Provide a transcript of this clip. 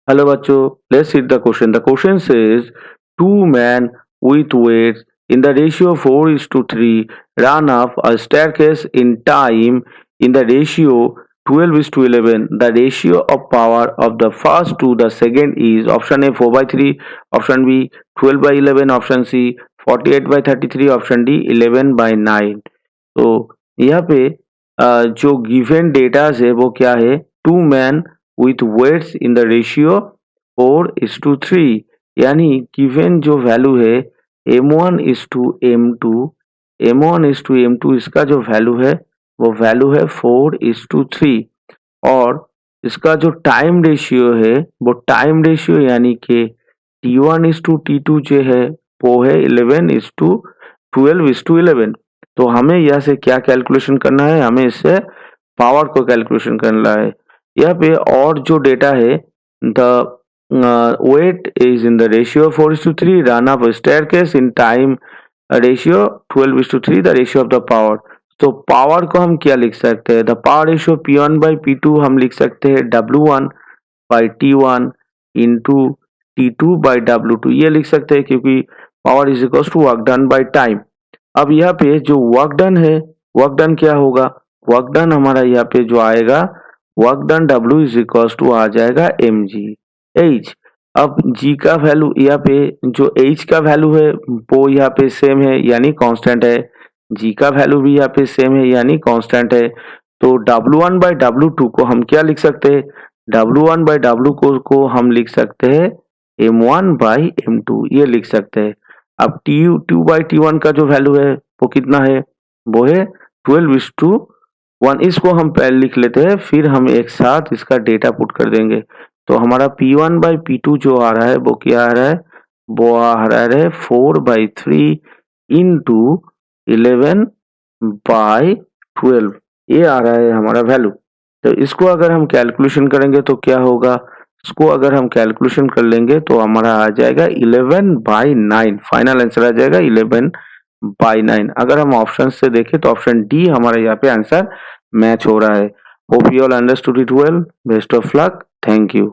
Hello bachcho, let's read the question. The question says two men with weights in the ratio 4 is to 3 run up a staircase in time in the ratio 12 is to 11. The ratio of power of the first to the second is option A 4 by 3, option B 12 by 11, option C 48 by 33, option D 11 by 9. तो यहाँ पे जो given datas है वो क्या है, two man with weights in the ratio 4:3, यानी given जो वैल्यू है m1:m2, m1:m2 इसका जो वैल्यू है वो वैल्यू है 4:3 और इसका जो टाइम रेशियो है वो टाइम रेशियो यानी कि T1:T2 जो है वो है 11:12:11। तो हमें यहाँ से क्या कैलकुलेशन करना है, हमें इससे पावर को कैलकुलेशन करना है। यहाँ पे और जो डेटा है the weight is in the ratio 4:3 run up a staircase in time ratio 12:3 the ratio of the power। तो पावर को हम क्या लिख सकते हैं, the power ratio P1 by P2 हम लिख सकते हैं W1 by T1 into T2 by W2, ये लिख सकते हैं क्योंकि power is equal to work done by time. अब यहाँ पे जो वर्क डन है, वर्क डन क्या होगा, वर्क डन हमारा यहाँ पे जो आएगा work done W is equal to आ जाएगा mg h। अब g का वैल्यू यहाँ पे जो h का वैल्यू है वो यहाँ पे सेम है यानी कांस्टेंट है, g का वैल्यू भी यहाँ पे सेम है यानी कांस्टेंट है। तो W1 by W2 को हम क्या लिख सकते हैं, W1 by W को हम लिख सकते हैं M1 by M2, ये लिख सकते हैं। अब T2 by T1 का जो वैल्यू है वो कितना है, वो है 12:1। इसको हम पहले लिख लेते हैं फिर हम एक साथ इसका डेटा पुट कर देंगे। तो हमारा P1 by P2 जो आ रहा है वो क्या आ रहा है, वो आ रहा है 4/3 इंटू 11/12, ये आ रहा है हमारा वैल्यू। तो इसको अगर हम कैलकुलेशन करेंगे तो क्या होगा, इसको अगर हम कैलकुलेशन कर लेंगे तो हमारा आ जाएगा 11/9, फाइनल आंसर आ जाएगा 11/9। अगर हम ऑप्शन से देखें तो ऑप्शन डी हमारा यहाँ पे आंसर मैच हो रहा है। Hope you all understood it well, best of luck, thank you.